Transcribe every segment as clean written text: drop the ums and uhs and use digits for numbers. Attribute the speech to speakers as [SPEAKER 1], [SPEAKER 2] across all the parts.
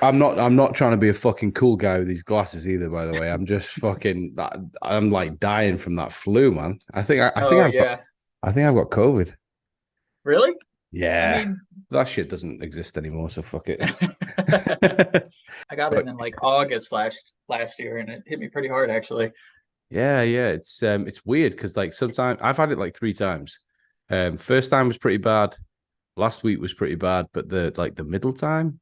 [SPEAKER 1] I'm not trying to be a fucking cool guy with these glasses either, by the way. I'm just fucking I'm like dying from that flu, man. I think
[SPEAKER 2] Oh
[SPEAKER 1] I've got
[SPEAKER 2] yeah.
[SPEAKER 1] COVID.
[SPEAKER 2] Really? I
[SPEAKER 1] Yeah.
[SPEAKER 2] mean,
[SPEAKER 1] That shit doesn't exist anymore, so fuck it.
[SPEAKER 2] I got it
[SPEAKER 1] But
[SPEAKER 2] in like August last year, and it hit me pretty hard actually.
[SPEAKER 1] yeah, it's weird because like sometimes I've had it like three times. First time was pretty bad. Last week was pretty bad, but the middle time,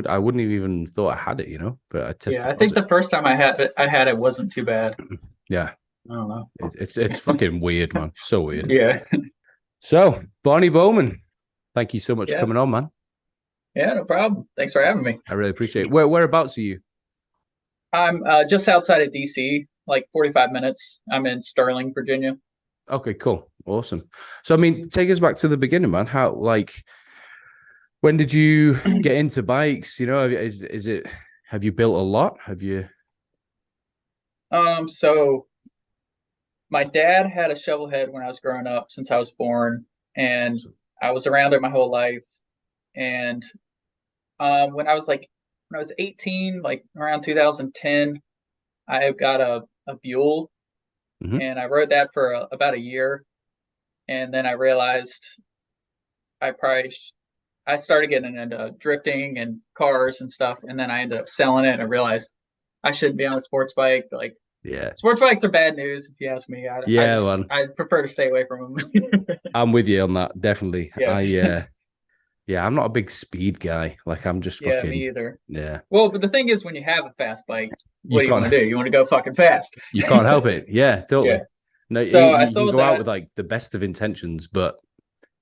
[SPEAKER 1] I wouldn't have even thought I had it, but I
[SPEAKER 2] Yeah,
[SPEAKER 1] tested
[SPEAKER 2] I think
[SPEAKER 1] positive.
[SPEAKER 2] the first time I had it wasn't too bad.
[SPEAKER 1] Yeah,
[SPEAKER 2] I don't know.
[SPEAKER 1] it's fucking weird, man. So weird.
[SPEAKER 2] Yeah,
[SPEAKER 1] So, Barney Bowman, thank you so much for
[SPEAKER 2] yeah,
[SPEAKER 1] coming on, man.
[SPEAKER 2] yeah, no problem. Thanks for having me.
[SPEAKER 1] I really appreciate it. Whereabouts are you?
[SPEAKER 2] I'm just outside of DC, like 45 minutes. I'm in Sterling, Virginia.
[SPEAKER 1] Okay, cool. Awesome. So, I mean, take us back to the beginning, man. How, like, when did you get into bikes? Is it, have you built a lot? Have you?
[SPEAKER 2] So my dad had a shovel head when I was growing up since I was born, and I was around it my whole life. And when I was 18, like around 2010, I got a Buell,
[SPEAKER 1] Mhm.
[SPEAKER 2] and I rode that for about a year, and then I realized I probably I started getting into drifting and cars and stuff, and then I ended up selling it, and I realized I shouldn't be on a sports bike. Like
[SPEAKER 1] Yeah.
[SPEAKER 2] sports bikes are bad news, if you ask me.
[SPEAKER 1] Yeah, man.
[SPEAKER 2] I prefer to stay away from them.
[SPEAKER 1] I'm with you on that. Definitely.
[SPEAKER 2] Yeah,
[SPEAKER 1] Yeah, I'm not a big speed guy. Like, I'm just
[SPEAKER 2] yeah,
[SPEAKER 1] fucking,
[SPEAKER 2] me either.
[SPEAKER 1] yeah.
[SPEAKER 2] Well, but the thing is, when you have a fast bike,
[SPEAKER 1] You
[SPEAKER 2] what do you
[SPEAKER 1] can't,
[SPEAKER 2] want to do? You want to go fucking fast.
[SPEAKER 1] you can't help it. Yeah,
[SPEAKER 2] Yeah.
[SPEAKER 1] totally. No,
[SPEAKER 2] So I
[SPEAKER 1] you can
[SPEAKER 2] sold
[SPEAKER 1] go out
[SPEAKER 2] that.
[SPEAKER 1] with like the best of intentions, but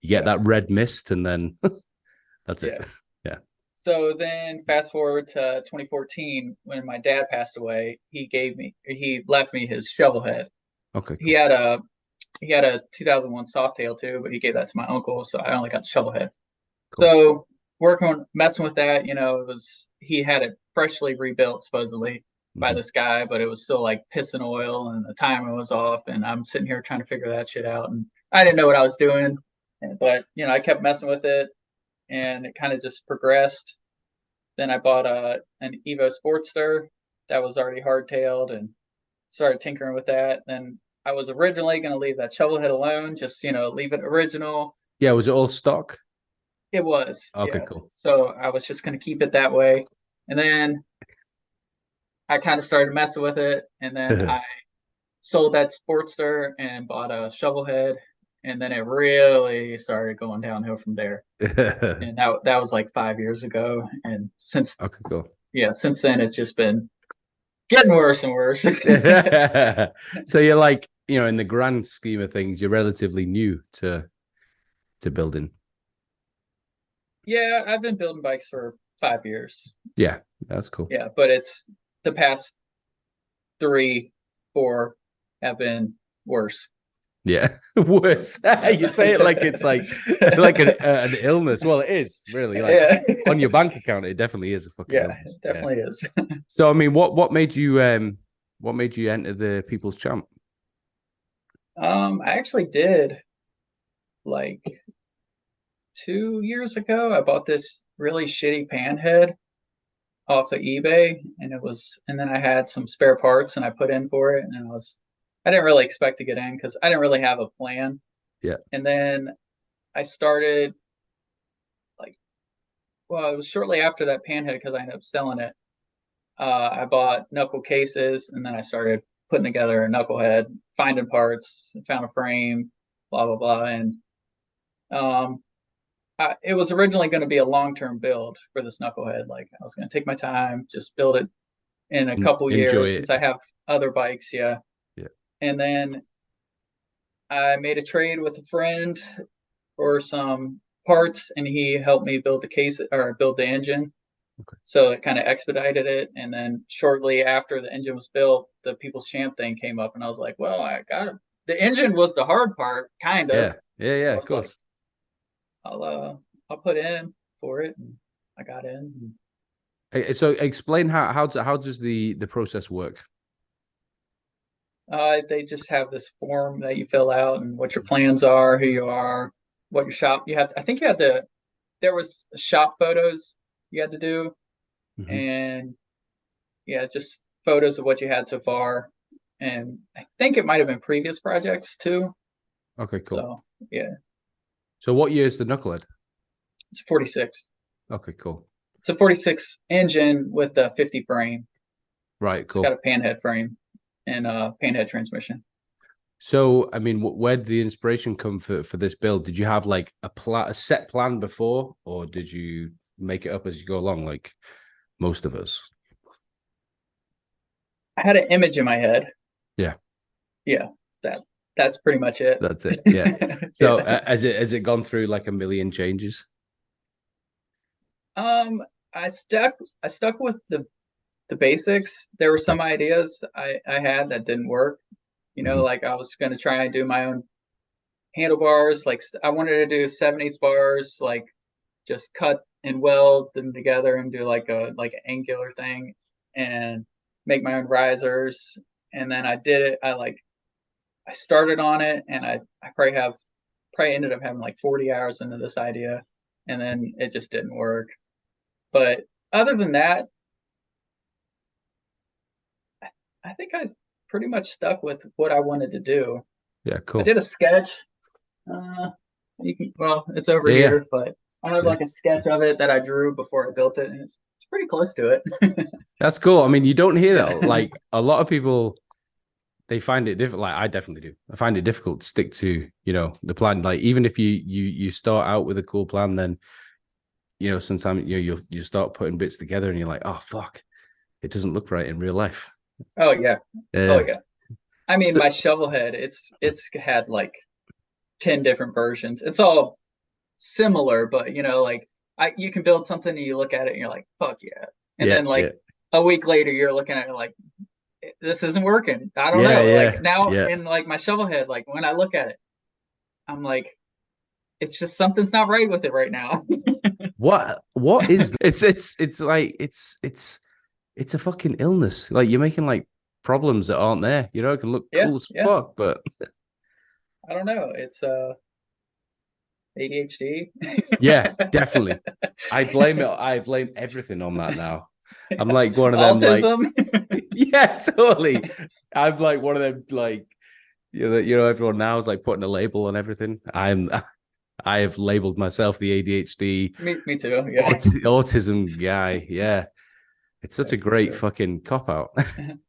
[SPEAKER 1] you get
[SPEAKER 2] Yeah.
[SPEAKER 1] that red mist and then that's it.
[SPEAKER 2] Yeah.
[SPEAKER 1] Yeah.
[SPEAKER 2] So then fast forward to 2014 when my dad passed away, he left me his shovel head.
[SPEAKER 1] Okay,
[SPEAKER 2] He
[SPEAKER 1] cool.
[SPEAKER 2] had a he had a 2001 Softail too, but he gave that to my uncle, so I only got the shovel head.
[SPEAKER 1] Cool.
[SPEAKER 2] So messing with that, it was he had it freshly rebuilt supposedly by
[SPEAKER 1] Hmm.
[SPEAKER 2] this guy, but it was still like piston oil and the timer was off, and I'm sitting here trying to figure that shit out, and I didn't know what I was doing, but I kept messing with it, and it kind of just progressed. Then I bought an Evo Sportster that was already hardtailed and started tinkering with that. Then I was originally going to leave that shovel head alone, just leave it original.
[SPEAKER 1] Yeah, was it all stock?
[SPEAKER 2] It was,
[SPEAKER 1] Okay,
[SPEAKER 2] yeah.
[SPEAKER 1] cool.
[SPEAKER 2] So I was just going to keep it that way. And then I kind of started messing with it, and then I sold that Sportster and bought a shovel head, and then it really started going downhill from there.
[SPEAKER 1] Okay,
[SPEAKER 2] And that was like 5 years ago, and
[SPEAKER 1] cool.
[SPEAKER 2] since then it's just been getting worse and worse.
[SPEAKER 1] So you're like, in the grand scheme of things, you're relatively new to building.
[SPEAKER 2] Yeah, I've been building bikes for 5 years.
[SPEAKER 1] Yeah, that's cool.
[SPEAKER 2] Yeah, but it's the past three, four have been worse.
[SPEAKER 1] Yeah, worse. You say it like it's like an illness. Well, it is really like
[SPEAKER 2] Yeah,
[SPEAKER 1] on your bank account. It definitely is a fucking
[SPEAKER 2] yeah,
[SPEAKER 1] illness.
[SPEAKER 2] it
[SPEAKER 1] Yeah.
[SPEAKER 2] definitely is.
[SPEAKER 1] So I mean, what made you enter the People's Champ?
[SPEAKER 2] I actually did like 2 years ago. I bought this really shitty Panhead off of eBay, and then I had some spare parts and I put in for it, and I didn't really expect to get in because I didn't really have a plan.
[SPEAKER 1] Yeah.
[SPEAKER 2] And then I started like, well, it was shortly after that Panhead because I ended up selling it. I bought knuckle cases, and then I started putting together a knucklehead, finding parts, found a frame, blah blah blah, and um, it was originally going to be a long-term build for this knucklehead. Like I was going to take my time, just build it in a couple
[SPEAKER 1] Enjoy
[SPEAKER 2] years
[SPEAKER 1] it.
[SPEAKER 2] since I have other bikes, yeah.
[SPEAKER 1] Yeah.
[SPEAKER 2] And then I made a trade with a friend for some parts, and he helped me build the case or build the engine.
[SPEAKER 1] Okay.
[SPEAKER 2] So it kind of expedited it. And then shortly after the engine was built, the People's Champ thing came up, and I was like, well, I got it. The engine was the hard part, kind of.
[SPEAKER 1] Yeah. Yeah. Yeah.
[SPEAKER 2] So I
[SPEAKER 1] Of
[SPEAKER 2] was like,
[SPEAKER 1] course.
[SPEAKER 2] I'll uh, I'll put in for it, and I got in.
[SPEAKER 1] So explain how does the process work?
[SPEAKER 2] They just have this form that you fill out, and what your plans are, who you are, what your shop you have. I think you had to. There was shop photos you had to do, and yeah, just photos of what you had so far. And I think it might have been previous projects too.
[SPEAKER 1] Okay, cool.
[SPEAKER 2] So yeah.
[SPEAKER 1] So what year is the Knucklehead?
[SPEAKER 2] It's 46.
[SPEAKER 1] Okay, cool.
[SPEAKER 2] It's a 46 engine with a 50 frame.
[SPEAKER 1] Right,
[SPEAKER 2] It's got
[SPEAKER 1] cool.
[SPEAKER 2] a Panhead frame and a Panhead transmission.
[SPEAKER 1] So, I mean, where did the inspiration come for this build? Did you have like a set plan before, or did you make it up as you go along, like most of us?
[SPEAKER 2] I had an image in my head.
[SPEAKER 1] Yeah,
[SPEAKER 2] Yeah, that's pretty much it.
[SPEAKER 1] that's it. Yeah. So,
[SPEAKER 2] Yeah.
[SPEAKER 1] has it gone through like a million changes?
[SPEAKER 2] Um, I stuck with the basics. There were
[SPEAKER 1] Yeah.
[SPEAKER 2] some ideas I had that didn't work. Like I was going to try and do my own handlebars. Like I wanted to do 7/8 bars, like just cut and weld them together and do like an angular thing and make my own risers. And then I did it. I started on it and I probably ended up having like 40 hours into this idea, and then it just didn't work. But other than that, I think I pretty much stuck with what I wanted to do.
[SPEAKER 1] Yeah,
[SPEAKER 2] I
[SPEAKER 1] cool.
[SPEAKER 2] did a sketch. Uh, it's over
[SPEAKER 1] Yeah, yeah,
[SPEAKER 2] here, but I have
[SPEAKER 1] yeah.
[SPEAKER 2] like a sketch of it that I drew before I built it, and it's pretty close to it.
[SPEAKER 1] That's cool. I mean, you don't hear that.
[SPEAKER 2] Yeah.
[SPEAKER 1] Like a lot of people, they find it difficult. Like I definitely do. I find it difficult to stick to, the plan. Like even if you start out with a cool plan, then sometimes you start putting bits together, and you're like, oh fuck, it doesn't look right in real life.
[SPEAKER 2] Oh yeah. Oh
[SPEAKER 1] Yeah.
[SPEAKER 2] yeah. I mean,
[SPEAKER 1] So
[SPEAKER 2] my shovel head, it's had like 10 different versions. It's all similar, but like you can build something and you look at it and you're like, fuck yeah. And
[SPEAKER 1] yeah,
[SPEAKER 2] then
[SPEAKER 1] yeah,
[SPEAKER 2] like a week later you're looking at it like this isn't working. I don't
[SPEAKER 1] yeah,
[SPEAKER 2] know. Like
[SPEAKER 1] yeah,
[SPEAKER 2] now
[SPEAKER 1] yeah.
[SPEAKER 2] in like my shovel head, like when I look at it, I'm like, it's just something's not right with it right now.
[SPEAKER 1] What is it's like it's a fucking illness. Like you're making like problems that aren't there. It can look
[SPEAKER 2] Yeah,
[SPEAKER 1] cool as
[SPEAKER 2] yeah.
[SPEAKER 1] fuck, but
[SPEAKER 2] I don't know. It's ADHD.
[SPEAKER 1] yeah, definitely. I blame everything on that now. I'm like one of them, like,
[SPEAKER 2] Autism.
[SPEAKER 1] yeah, totally. I'm like one of them, like, everyone now is like putting a label on everything. I have labeled myself the ADHD
[SPEAKER 2] Me too. Yeah.
[SPEAKER 1] autism guy. Yeah. It's such
[SPEAKER 2] Yeah,
[SPEAKER 1] a
[SPEAKER 2] for
[SPEAKER 1] great
[SPEAKER 2] sure.
[SPEAKER 1] fucking cop out.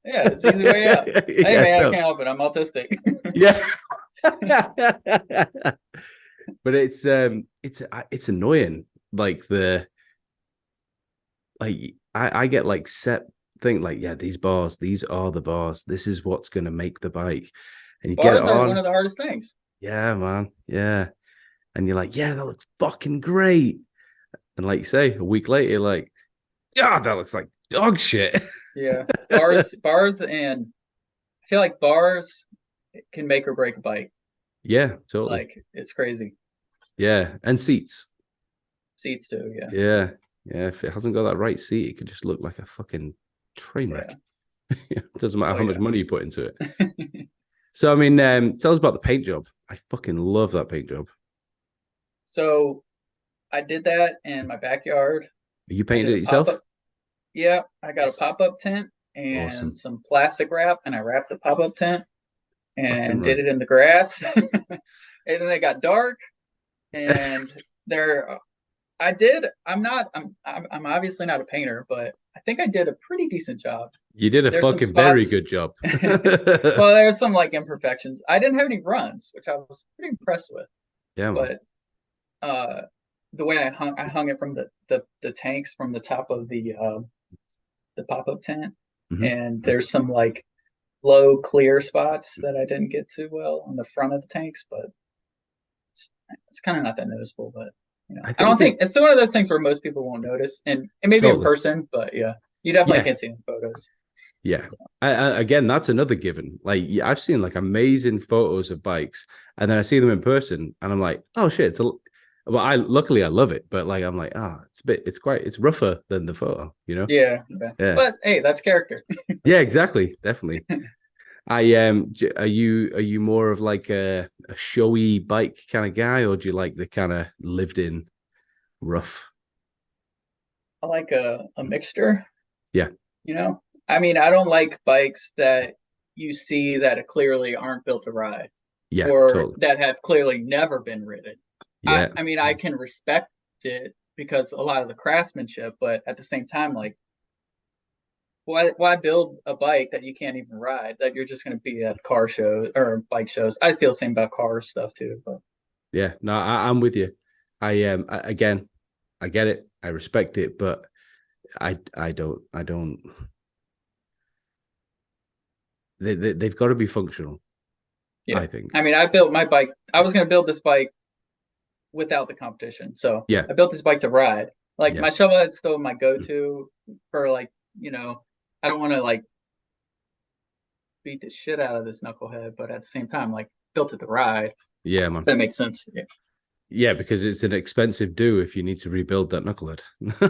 [SPEAKER 2] Yeah, it's easy way out. Hey
[SPEAKER 1] Yeah,
[SPEAKER 2] man, I
[SPEAKER 1] so,
[SPEAKER 2] can't help it. I'm autistic.
[SPEAKER 1] yeah. But it's annoying. Like I get like set think like, yeah, these are the bars. This is what's gonna make the bike. And you get it
[SPEAKER 2] Bars are one
[SPEAKER 1] on.
[SPEAKER 2] of the hardest things.
[SPEAKER 1] Yeah, man. Yeah. And you're like, yeah, that looks fucking great. And like you say, a week later, you're like, God, that looks like dog shit.
[SPEAKER 2] Yeah. Bars, and I feel like bars can make or break a bike.
[SPEAKER 1] Yeah, totally.
[SPEAKER 2] Like it's crazy.
[SPEAKER 1] Yeah. And seats.
[SPEAKER 2] Seats too, yeah.
[SPEAKER 1] Yeah. Yeah. If it hasn't got that right seat, it could just look like a fucking train
[SPEAKER 2] Yeah.
[SPEAKER 1] wreck. It doesn't matter
[SPEAKER 2] Oh
[SPEAKER 1] how much
[SPEAKER 2] yeah.
[SPEAKER 1] money you put into it. So I mean, tell us about the paint job. I fucking love that paint job.
[SPEAKER 2] So I did that in my backyard.
[SPEAKER 1] You
[SPEAKER 2] I did
[SPEAKER 1] painted
[SPEAKER 2] a
[SPEAKER 1] it yourself?
[SPEAKER 2] pop-up. Yeah, I got a
[SPEAKER 1] Yes.
[SPEAKER 2] pop-up tent and
[SPEAKER 1] Awesome.
[SPEAKER 2] some plastic wrap, and I wrapped the pop-up tent
[SPEAKER 1] Fucking
[SPEAKER 2] and did
[SPEAKER 1] right.
[SPEAKER 2] it in the grass. And then it got dark, and there I did. I'm obviously not a painter, but I think I did a pretty decent job.
[SPEAKER 1] You did a
[SPEAKER 2] There's some
[SPEAKER 1] fucking very
[SPEAKER 2] spots.
[SPEAKER 1] good job.
[SPEAKER 2] Well, there's some like imperfections. I didn't have any runs, which I was pretty impressed with.
[SPEAKER 1] Yeah, man.
[SPEAKER 2] But uh, the way I hung it from the tanks from the top of the pop up tent,
[SPEAKER 1] Mm-hmm.
[SPEAKER 2] and there's some like low clear spots that I didn't get too well on the front of the tanks, but it's kind of not that noticeable. But
[SPEAKER 1] I
[SPEAKER 2] I don't
[SPEAKER 1] think
[SPEAKER 2] think it's one of those things where most people won't notice, and maybe in
[SPEAKER 1] totally.
[SPEAKER 2] person, but yeah, you definitely
[SPEAKER 1] Yeah,
[SPEAKER 2] can't see in photos.
[SPEAKER 1] yeah.
[SPEAKER 2] So,
[SPEAKER 1] Again, that's another given. Like I've seen like amazing photos of bikes, and then I see them in person, and I'm like, oh shit. Well, I love it, but like I'm like, it's rougher than the photo, you know?
[SPEAKER 2] yeah, yeah,
[SPEAKER 1] Yeah,
[SPEAKER 2] but hey, that's character.
[SPEAKER 1] yeah, exactly, definitely. Are you more of like a showy bike kind of guy, or do you like the kind of lived in rough?
[SPEAKER 2] I like a mixture,
[SPEAKER 1] Yeah.
[SPEAKER 2] you know. I mean, I don't like bikes that you see that clearly aren't built to ride
[SPEAKER 1] Yeah,
[SPEAKER 2] or
[SPEAKER 1] totally.
[SPEAKER 2] that have clearly never been ridden.
[SPEAKER 1] Yeah.
[SPEAKER 2] I mean, I can respect it because a lot of the craftsmanship, but at the same time, like, why build a bike that you can't even ride, that you're just going to be at car shows or bike shows? I feel the same about car stuff too, but
[SPEAKER 1] Yeah. No, I'm with you. Again, I get it. I respect it, but I don't. They've got to be functional.
[SPEAKER 2] yeah.
[SPEAKER 1] I think.
[SPEAKER 2] I mean, I built my bike. I was going to build this bike without the competition. So
[SPEAKER 1] Yeah.
[SPEAKER 2] I built this bike to ride. Like
[SPEAKER 1] Yeah.
[SPEAKER 2] my shovelhead's still my go-to for like, I don't want to like beat the shit out of this knucklehead, but at the same time, like built it to ride.
[SPEAKER 1] Yeah,
[SPEAKER 2] If
[SPEAKER 1] man.
[SPEAKER 2] that makes sense. Yeah.
[SPEAKER 1] Yeah, because it's an expensive do if you need to rebuild that knucklehead.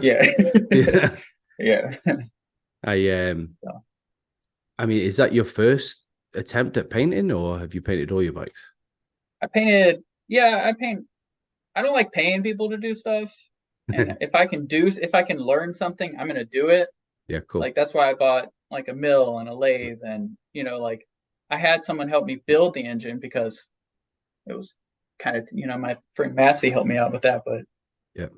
[SPEAKER 2] Yeah.
[SPEAKER 1] Yeah.
[SPEAKER 2] Yeah.
[SPEAKER 1] I um
[SPEAKER 2] So,
[SPEAKER 1] I mean, is that your first attempt at painting, or have you painted all your bikes?
[SPEAKER 2] I painted, yeah, I paint. I don't like paying people to do stuff. And if I can learn something, I'm gonna do it.
[SPEAKER 1] Yeah, cool.
[SPEAKER 2] Like that's why I bought like a mill and a lathe, and like I had someone help me build the engine because it was kind of, my friend Massey helped me out with that, but
[SPEAKER 1] Yeah.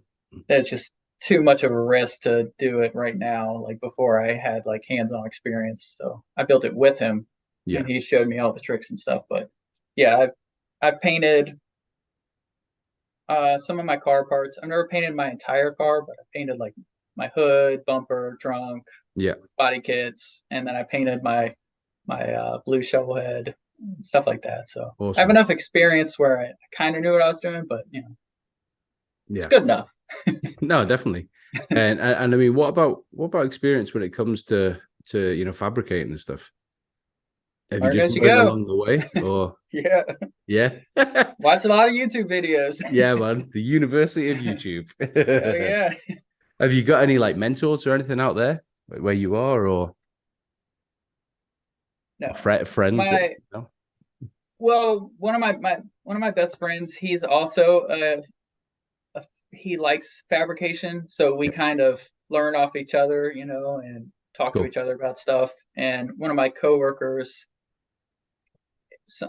[SPEAKER 2] it's just too much of a risk to do it right now, like before I had like hands-on experience. So I built it with him and
[SPEAKER 1] Yeah.
[SPEAKER 2] he showed me all the tricks and stuff. But yeah, I painted some of my car parts. I've never painted my entire car, but I painted like my hood, bumper, trunk,
[SPEAKER 1] Yeah.
[SPEAKER 2] body kits, and then I painted my blue shovel head, stuff like that. So I have
[SPEAKER 1] Awesome.
[SPEAKER 2] enough experience where I kind of knew what I was doing, but it's
[SPEAKER 1] Yeah.
[SPEAKER 2] good enough.
[SPEAKER 1] No, definitely. And I mean, what about experience when it comes to fabricating and stuff? Have you
[SPEAKER 2] Learn
[SPEAKER 1] just
[SPEAKER 2] as you
[SPEAKER 1] learned
[SPEAKER 2] go.
[SPEAKER 1] along the way, or
[SPEAKER 2] Yeah,
[SPEAKER 1] yeah?
[SPEAKER 2] watch a lot of YouTube videos.
[SPEAKER 1] Yeah, man. The University of YouTube.
[SPEAKER 2] Oh yeah.
[SPEAKER 1] Have you got any like mentors or anything out there where you are, or
[SPEAKER 2] No,
[SPEAKER 1] friends that
[SPEAKER 2] my
[SPEAKER 1] you know?
[SPEAKER 2] well, one of my best friends. He's also he likes fabrication, so we
[SPEAKER 1] Yeah,
[SPEAKER 2] kind of learn off each other, and talk to
[SPEAKER 1] cool.
[SPEAKER 2] each other about stuff. And one of my coworkers,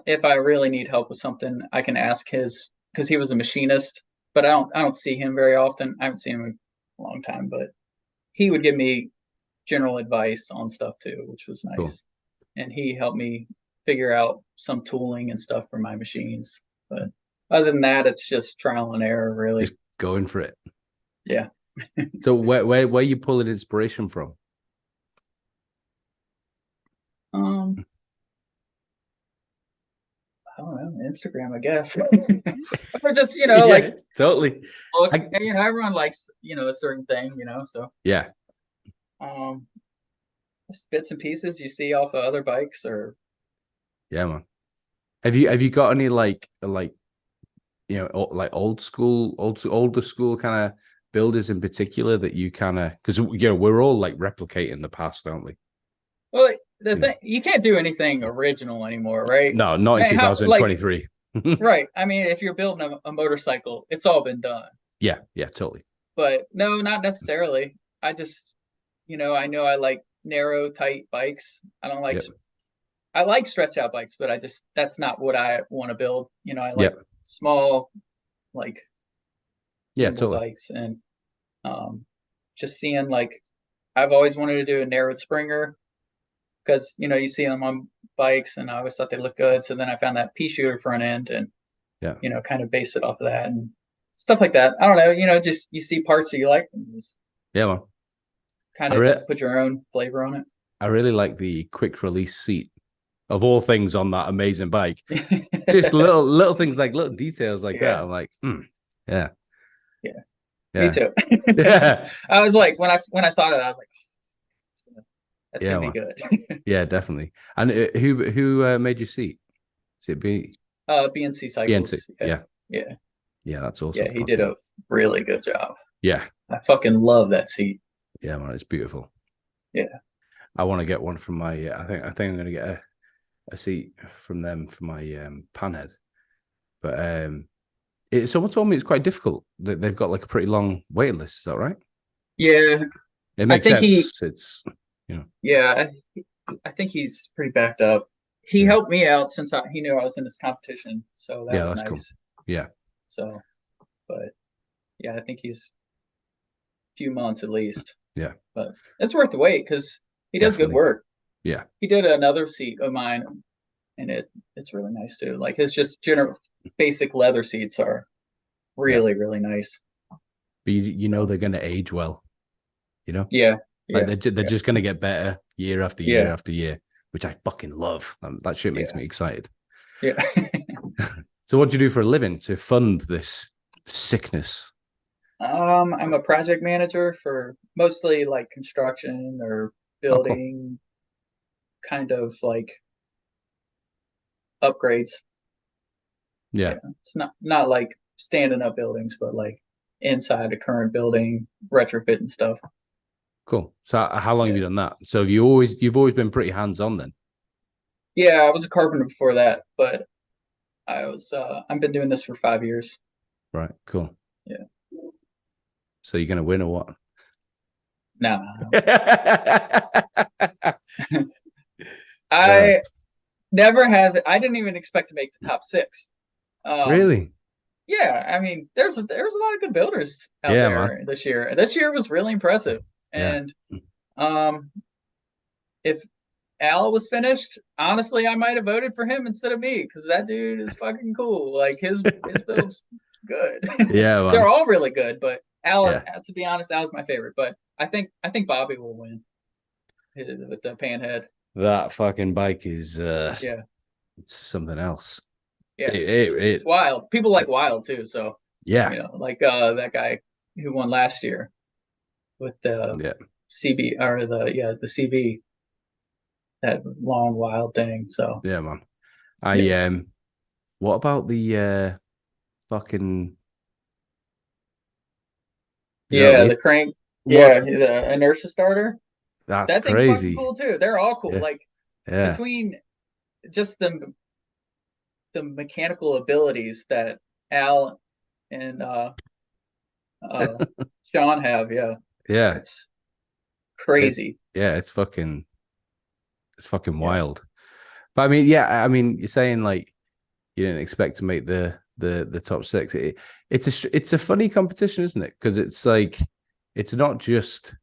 [SPEAKER 2] if I really need help with something, I can ask his because he was a machinist, but I don't see him very often. I haven't seen him in a long time, but he would give me general advice on stuff too, which was
[SPEAKER 1] Cool.
[SPEAKER 2] nice. And he helped me figure out some tooling and stuff for my machines. But other than that, it's just trial and error,
[SPEAKER 1] Just
[SPEAKER 2] really.
[SPEAKER 1] going for it.
[SPEAKER 2] Yeah.
[SPEAKER 1] So where you pulling inspiration from?
[SPEAKER 2] Um, I don't know, Instagram, I guess. Or just,
[SPEAKER 1] Yeah,
[SPEAKER 2] like
[SPEAKER 1] totally.
[SPEAKER 2] look,
[SPEAKER 1] I,
[SPEAKER 2] and everyone likes, a certain thing, so
[SPEAKER 1] yeah,
[SPEAKER 2] um just bits and pieces you see off of other bikes or
[SPEAKER 1] yeah, man. Have you got any like like older school kind of builders in particular that you kind of because we're all like replicating the past, aren't we?
[SPEAKER 2] well, the
[SPEAKER 1] You know,
[SPEAKER 2] thing you can't do anything original anymore, right?
[SPEAKER 1] no, not in
[SPEAKER 2] Man, how like
[SPEAKER 1] 2023.
[SPEAKER 2] right. I mean, if you're building a motorcycle, it's all been done.
[SPEAKER 1] Yeah, yeah, totally.
[SPEAKER 2] But no, not necessarily. I just, I know I like narrow, tight bikes.
[SPEAKER 1] Yeah,
[SPEAKER 2] I like stretched out bikes, but that's not what I want to build. I
[SPEAKER 1] yeah,
[SPEAKER 2] like small, like
[SPEAKER 1] yeah,
[SPEAKER 2] nimble
[SPEAKER 1] totally.
[SPEAKER 2] bikes, and um, just seeing like I've always wanted to do a narrowed Springer because you see them on bikes, and I always thought they looked good. So then I found that pea shooter front end, and
[SPEAKER 1] Yeah,
[SPEAKER 2] kind of based it off of that and stuff like that. I don't know, just you see parts that you like and just
[SPEAKER 1] yeah, man.
[SPEAKER 2] kind
[SPEAKER 1] I
[SPEAKER 2] of
[SPEAKER 1] re-
[SPEAKER 2] put your own flavor on
[SPEAKER 1] I really like the quick release seat of all things on that amazing bike. Just
[SPEAKER 2] it.
[SPEAKER 1] little things like little details like that.
[SPEAKER 2] Yeah,
[SPEAKER 1] I'm like, yeah,
[SPEAKER 2] yeah, me
[SPEAKER 1] yeah,
[SPEAKER 2] too.
[SPEAKER 1] yeah,
[SPEAKER 2] I was like when I thought of it, I was like, that's
[SPEAKER 1] yeah,
[SPEAKER 2] gonna be
[SPEAKER 1] man.
[SPEAKER 2] good.
[SPEAKER 1] Yeah, definitely. And who made your seat? Is it
[SPEAKER 2] BNC
[SPEAKER 1] BNC?
[SPEAKER 2] Cycles. Yeah,
[SPEAKER 1] Yeah,
[SPEAKER 2] yeah,
[SPEAKER 1] yeah, that's awesome.
[SPEAKER 2] yeah. He did
[SPEAKER 1] Fucking
[SPEAKER 2] a really good job.
[SPEAKER 1] yeah,
[SPEAKER 2] I fucking love that seat.
[SPEAKER 1] yeah, man. It's beautiful.
[SPEAKER 2] Yeah.
[SPEAKER 1] I want to get one from my. I think I'm gonna get a seat from them for my Panhead. But someone told me it's quite difficult. That they've got like a pretty long waiting list. Is that right?
[SPEAKER 2] Yeah,
[SPEAKER 1] It
[SPEAKER 2] I
[SPEAKER 1] makes
[SPEAKER 2] think he.
[SPEAKER 1] sense. It's you know,
[SPEAKER 2] Yeah, I think he's pretty backed up. He
[SPEAKER 1] yeah,
[SPEAKER 2] helped me out since he knew I was in this competition, so that
[SPEAKER 1] yeah,
[SPEAKER 2] was
[SPEAKER 1] that's cool.
[SPEAKER 2] nice.
[SPEAKER 1] Yeah,
[SPEAKER 2] So, but yeah, I think he's a few months at least,
[SPEAKER 1] yeah,
[SPEAKER 2] but it's worth the wait because he does good
[SPEAKER 1] definitely.
[SPEAKER 2] work.
[SPEAKER 1] Yeah,
[SPEAKER 2] He did another seat of mine, and it's really nice too. Like his just general basic leather seats are
[SPEAKER 1] yeah.
[SPEAKER 2] really nice.
[SPEAKER 1] But you know
[SPEAKER 2] So
[SPEAKER 1] they're going to age well. You know,
[SPEAKER 2] yeah,
[SPEAKER 1] like
[SPEAKER 2] yeah,
[SPEAKER 1] they're
[SPEAKER 2] yeah,
[SPEAKER 1] just going to get better year after year
[SPEAKER 2] yeah,
[SPEAKER 1] after year, which I fucking love. That shit makes
[SPEAKER 2] yeah,
[SPEAKER 1] me excited.
[SPEAKER 2] yeah.
[SPEAKER 1] So, what do you do for a living to fund this sickness?
[SPEAKER 2] I'm a project manager for mostly like construction or
[SPEAKER 1] Oh, cool.
[SPEAKER 2] building kind of like upgrades.
[SPEAKER 1] Yeah,
[SPEAKER 2] Yeah, it's not like standing up buildings, but like inside a current building, retrofitting stuff.
[SPEAKER 1] cool. So, how long have you
[SPEAKER 2] Yeah,
[SPEAKER 1] done that? So, you've always been pretty hands on then,
[SPEAKER 2] yeah. I was a carpenter before that, but I've been doing this for 5 years.
[SPEAKER 1] right? Cool.
[SPEAKER 2] Yeah,
[SPEAKER 1] So, you're gonna win or what?
[SPEAKER 2] no,
[SPEAKER 1] uh,
[SPEAKER 2] I never have. I didn't even expect to make the top six. Um,
[SPEAKER 1] really?
[SPEAKER 2] yeah, I mean, there's a lot of good builders out
[SPEAKER 1] Yeah, man.
[SPEAKER 2] there this year. This year was really impressive,
[SPEAKER 1] Yeah.
[SPEAKER 2] and um, if Al was finished, honestly, I might have voted for him instead of me because that dude is fucking cool. Like his build's good.
[SPEAKER 1] Yeah,
[SPEAKER 2] They're
[SPEAKER 1] man.
[SPEAKER 2] all really good, but Al,
[SPEAKER 1] Yeah.
[SPEAKER 2] to be honest, Al's my favorite. But I think Bobby will win with the Panhead.
[SPEAKER 1] That fucking bike is
[SPEAKER 2] Yeah,
[SPEAKER 1] it's something else.
[SPEAKER 2] yeah, it's wild. People like
[SPEAKER 1] It-
[SPEAKER 2] wild too, so
[SPEAKER 1] yeah.
[SPEAKER 2] like that guy who won last year with the
[SPEAKER 1] Yeah.
[SPEAKER 2] CB or the CB, that long wild thing. So
[SPEAKER 1] Yeah, man.
[SPEAKER 2] yeah,
[SPEAKER 1] I what about the fucking you know what I
[SPEAKER 2] yeah,
[SPEAKER 1] mean?
[SPEAKER 2] the crank,
[SPEAKER 1] What
[SPEAKER 2] yeah, the inertia starter.
[SPEAKER 1] that's
[SPEAKER 2] That thing's fucking
[SPEAKER 1] crazy.
[SPEAKER 2] cool too. They're all cool.
[SPEAKER 1] Yeah.
[SPEAKER 2] Like
[SPEAKER 1] Yeah.
[SPEAKER 2] between just the mechanical abilities that Al and uh Sean have, yeah,
[SPEAKER 1] Yeah.
[SPEAKER 2] it's
[SPEAKER 1] It's
[SPEAKER 2] crazy.
[SPEAKER 1] yeah, it's fucking
[SPEAKER 2] Yeah,
[SPEAKER 1] wild. But I mean, yeah, I mean, you're saying like you didn't expect to make the top six. It's a funny competition, isn't it? Because it's like it's not just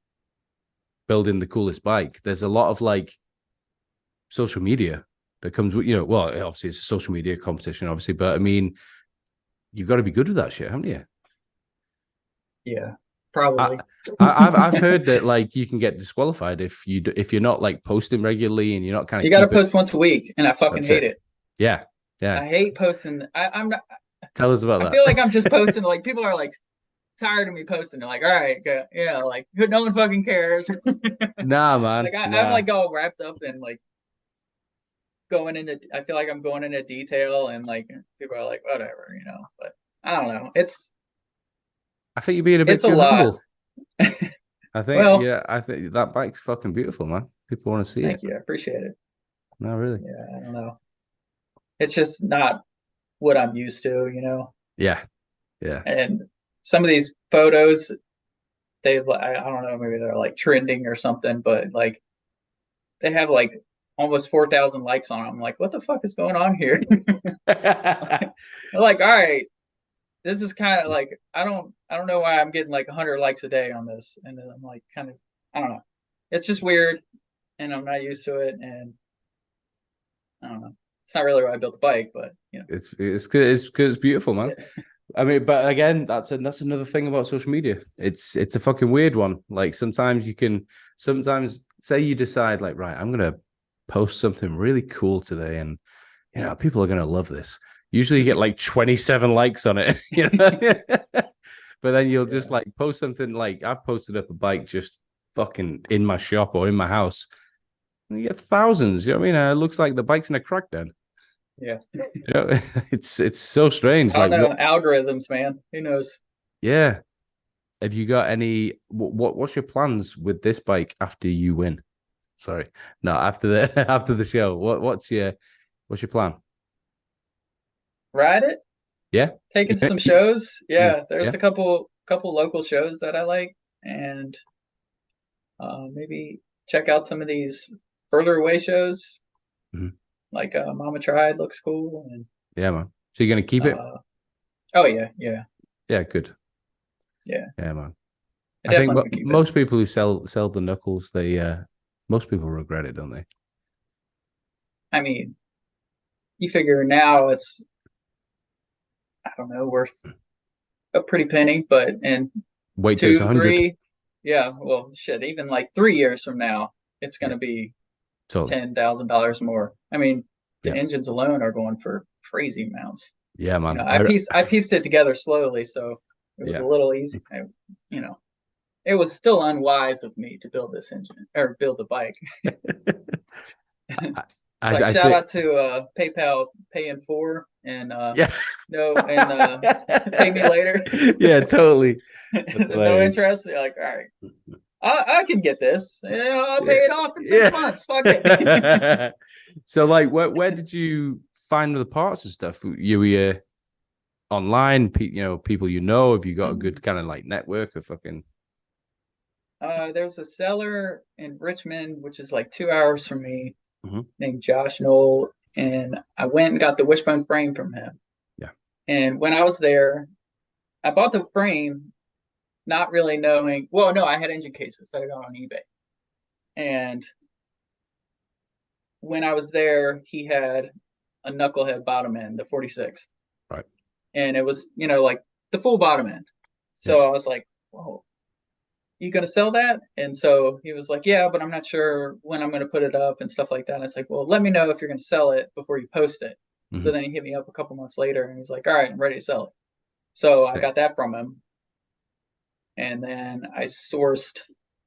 [SPEAKER 1] building the coolest bike. There's a lot of like social media that comes with well, obviously it's a social media competition, obviously, but I mean, you've got to be good with that shit, haven't you?
[SPEAKER 2] yeah,
[SPEAKER 1] I,
[SPEAKER 2] probably.
[SPEAKER 1] I've heard that like you can get disqualified if you're not like posting regularly and you're not kind
[SPEAKER 2] You
[SPEAKER 1] of
[SPEAKER 2] got to
[SPEAKER 1] keep it.
[SPEAKER 2] post once a week, and I fucking
[SPEAKER 1] That's
[SPEAKER 2] hate
[SPEAKER 1] it.
[SPEAKER 2] it.
[SPEAKER 1] Yeah, yeah.
[SPEAKER 2] I hate posting. I'm not.
[SPEAKER 1] Tell us
[SPEAKER 2] I
[SPEAKER 1] about
[SPEAKER 2] feel like
[SPEAKER 1] that.
[SPEAKER 2] I'm just posting. Like people are like tired of me posting. They're like, all right, yeah, like no one fucking cares.
[SPEAKER 1] Nah, man.
[SPEAKER 2] Like I'm
[SPEAKER 1] Nah.
[SPEAKER 2] like all wrapped up in like going into. I feel like I'm going into detail, and like people are like, whatever. But I don't know.
[SPEAKER 1] I think you're being a bit
[SPEAKER 2] It's a
[SPEAKER 1] too
[SPEAKER 2] lot.
[SPEAKER 1] humble. I think,
[SPEAKER 2] Well,
[SPEAKER 1] yeah, I think that bike's fucking beautiful, man. People want to see it.
[SPEAKER 2] thank you. I appreciate it.
[SPEAKER 1] No, really.
[SPEAKER 2] Yeah, I don't know. It's just not what I'm used to.
[SPEAKER 1] Yeah, yeah.
[SPEAKER 2] And some of these photos, I don't know, maybe they're like trending or something, but like they have like almost 4,000 likes on them. I'm like, what the fuck is going on here? Like, all right, this is kind of like I don't know why I'm getting like 100 likes a day on this, and then I'm like, kind of, I don't know. It's just weird, and I'm not used to it, and I don't know. It's not really why I built the bike, but
[SPEAKER 1] It's good. It's good. It's beautiful, man.
[SPEAKER 2] yeah,
[SPEAKER 1] I mean, but again, that's another thing about social media. It's a fucking weird one. Like sometimes say you decide like, right, I'm gonna post something really cool today, and people are gonna love this. Usually you get like 27 likes on it, but then you'll just
[SPEAKER 2] yeah,
[SPEAKER 1] like post something like I've posted up a bike just fucking in my shop or in my house, and you get thousands. You know what I mean? It looks like the bike's in a crack den.
[SPEAKER 2] yeah.
[SPEAKER 1] It's so strange.
[SPEAKER 2] I don't
[SPEAKER 1] Like
[SPEAKER 2] know
[SPEAKER 1] what?
[SPEAKER 2] algorithms, man. Who knows?
[SPEAKER 1] Yeah. Have you got any? What's your plans with this bike after you win? Sorry, no, after the after the show. What's your plan?
[SPEAKER 2] Ride it.
[SPEAKER 1] Yeah,
[SPEAKER 2] Taking
[SPEAKER 1] you,
[SPEAKER 2] some shows.
[SPEAKER 1] you,
[SPEAKER 2] Yeah, there's
[SPEAKER 1] yeah,
[SPEAKER 2] a couple local shows that I like. and maybe check out some of these further away shows. Like Mama Tried looks cool. And
[SPEAKER 1] yeah, man. So you're gonna keep it?
[SPEAKER 2] Oh yeah.
[SPEAKER 1] Yeah, good.
[SPEAKER 2] Yeah,
[SPEAKER 1] man.
[SPEAKER 2] I think
[SPEAKER 1] most people who sell the knuckles, most people regret it, don't they?
[SPEAKER 2] I mean, you figure now it's, I don't know, worth a pretty penny, but in
[SPEAKER 1] wait till it's 100.
[SPEAKER 2] 3, yeah, well, shit, even like 3 years from now, it's going to be $10,000 more. I mean, the engines alone are going for crazy amounts.
[SPEAKER 1] Yeah, man.
[SPEAKER 2] I pieced it together slowly, so it was a little easy. It was still unwise of me to build this engine or build the bike. Shout out to PayPal Pay in 4 and pay me later.
[SPEAKER 1] Yeah, totally.
[SPEAKER 2] No interest. You're like, all right, I can get this. I'll pay it off in 6 months. Fuck it.
[SPEAKER 1] So, like, where did you find the parts and stuff? You were online, people have you got a good kind of like network of fucking?
[SPEAKER 2] There's a seller in Richmond, which is like 2 hours from me, named Josh Knoll, and I went and got the wishbone frame from him.
[SPEAKER 1] Yeah.
[SPEAKER 2] And when I was there, I bought the frame, not really knowing. Well, no, I had engine cases that I got on eBay, and when I was there, he had a Knucklehead bottom end, the 46.
[SPEAKER 1] Right.
[SPEAKER 2] And it was, like the full bottom end. So I was like, whoa, you going to sell that? And so he was like, yeah, but I'm not sure when I'm going to put it up and stuff like that. And I was like, well, let me know if you're going to sell it before you post it. So then he hit me up a couple months later and he's like, all right, I'm ready to sell it. So I got that from him. And then I sourced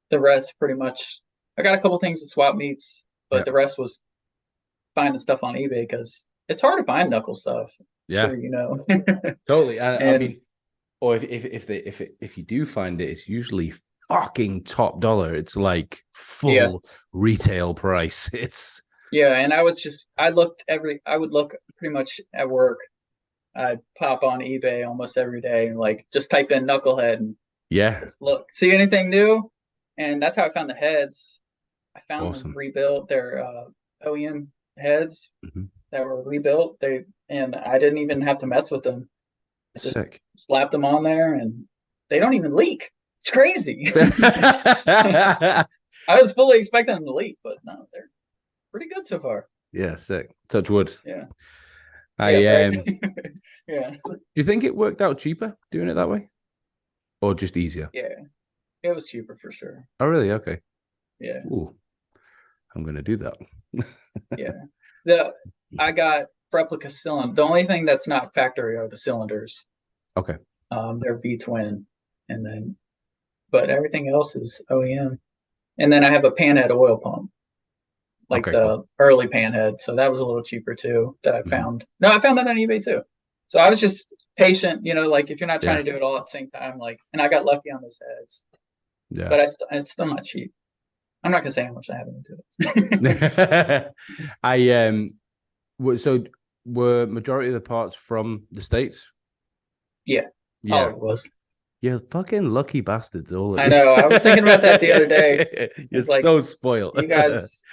[SPEAKER 2] the rest pretty much. I got a couple things at swap meets, but the rest was finding stuff on eBay because it's hard to find knuckle stuff.
[SPEAKER 1] Yeah,
[SPEAKER 2] sure,
[SPEAKER 1] totally. I mean, or if you do find it, it's usually fucking top dollar. It's like full retail price. It's
[SPEAKER 2] and I would look pretty much at work. I'd pop on eBay almost every day and like just type in Knucklehead and look, see anything new, and that's how I found the heads. I found them rebuilt. They're OEM heads that were rebuilt. And I didn't even have to mess with them. I just slapped them on there, and they don't even leak. It's crazy. I was fully expecting them to leak, but no, they're pretty good so far.
[SPEAKER 1] Yeah, sick. Touch wood.
[SPEAKER 2] Yeah.
[SPEAKER 1] Do you think it worked out cheaper doing it that way, or just easier?
[SPEAKER 2] Yeah, it was cheaper for sure.
[SPEAKER 1] Oh, really? Okay.
[SPEAKER 2] Yeah.
[SPEAKER 1] Ooh, I'm gonna do that.
[SPEAKER 2] I got replica cylinder. The only thing that's not factory are the cylinders.
[SPEAKER 1] Okay.
[SPEAKER 2] They're V-twin, but everything else is OEM. And then I have a Panhead oil pump, like early Panhead. So that was a little cheaper too. That I found. No, I found that on eBay too. So I was just patient, like if you're not trying to do it all at the same time, and I got lucky on those heads. Yeah. But it's still not cheap. I'm not gonna say how much I have into
[SPEAKER 1] it. So were majority of the parts from the States?
[SPEAKER 2] Yeah. Oh, it was.
[SPEAKER 1] You're fucking lucky bastards.
[SPEAKER 2] I know. I was thinking about that the other day.
[SPEAKER 1] You're so spoiled.
[SPEAKER 2] You guys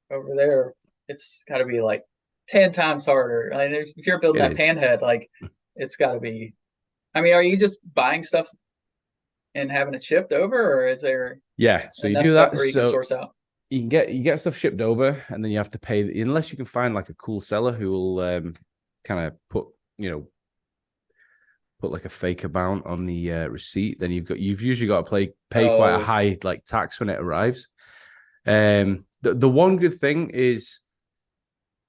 [SPEAKER 2] over there, it's got to be like 10 times harder. I mean, if you're building that Panhead, it's got to be. I mean, are you just buying stuff and having it shipped over, or is there?
[SPEAKER 1] Yeah, so you do that.
[SPEAKER 2] Where you can source out.
[SPEAKER 1] You get stuff shipped over, and then you have to pay. Unless you can find like a cool seller who will kind of put like a fake amount on the receipt, then you've usually got to pay quite a high like tax when it arrives. The one good thing is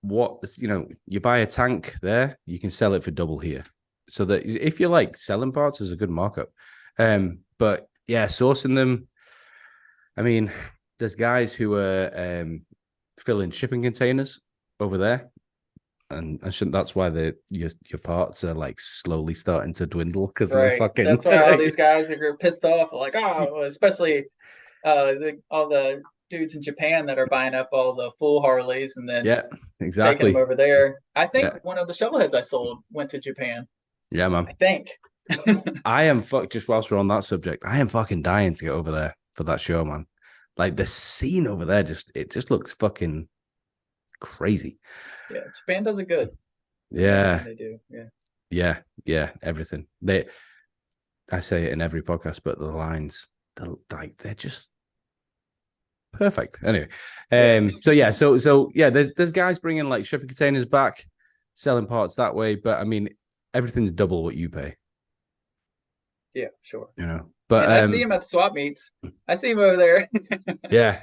[SPEAKER 1] you buy a tank there, you can sell it for double here. So that if you like selling parts, there's a good markup. But yeah, sourcing them. I mean, there's guys who are filling shipping containers over there. And that's why your parts are like slowly starting to dwindle because we're fucking.
[SPEAKER 2] That's why all these guys are pissed off, like especially all the dudes in Japan that are buying up all the full Harleys and then taking them over there. I think one of the shovelheads I sold went to Japan.
[SPEAKER 1] Yeah, man.
[SPEAKER 2] I think
[SPEAKER 1] I am just whilst we're on that subject, I am fucking dying to get over there for that show, man. Like the scene over there, it just looks fucking crazy.
[SPEAKER 2] Yeah, Japan does it good in everything
[SPEAKER 1] Yeah,
[SPEAKER 2] they do. Yeah.
[SPEAKER 1] yeah, everything. I say it in every podcast, but the lines, they're just perfect. Anyway,
[SPEAKER 2] Yeah.
[SPEAKER 1] so yeah, so yeah, there's guys bringing like shipping containers back, selling parts that way, but I mean, everything's double what you pay,
[SPEAKER 2] Yeah, sure.
[SPEAKER 1] you know. But
[SPEAKER 2] And I see him at the swap meets. I see him over there.
[SPEAKER 1] yeah,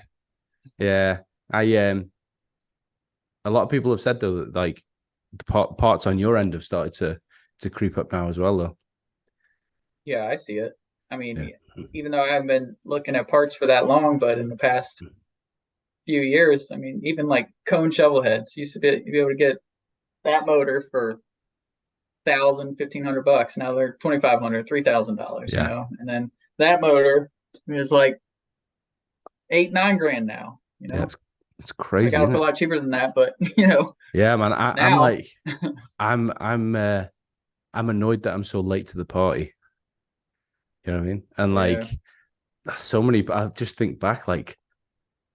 [SPEAKER 1] yeah, a lot of people have said though that like the parts on your end have started to creep up now as well, though.
[SPEAKER 2] Yeah, I see it. I
[SPEAKER 1] Yeah,
[SPEAKER 2] mean, even though I haven't been looking at parts for that long, but in the past few years, I mean, even like cone shovel heads used to be able to get that motor for $1,000, $1,500. Now they're $2,500, $3,000,
[SPEAKER 1] yeah,
[SPEAKER 2] and then that motor is like 8, 9 grand now,
[SPEAKER 1] yeah. It's
[SPEAKER 2] I
[SPEAKER 1] crazy,
[SPEAKER 2] got it
[SPEAKER 1] isn't
[SPEAKER 2] for a
[SPEAKER 1] it?
[SPEAKER 2] lot cheaper than that, but
[SPEAKER 1] Yeah, man. I'm
[SPEAKER 2] now,
[SPEAKER 1] like, I'm annoyed that I'm so late to the party. You know what I mean? And
[SPEAKER 2] yeah,
[SPEAKER 1] like, so many. I just think back, like,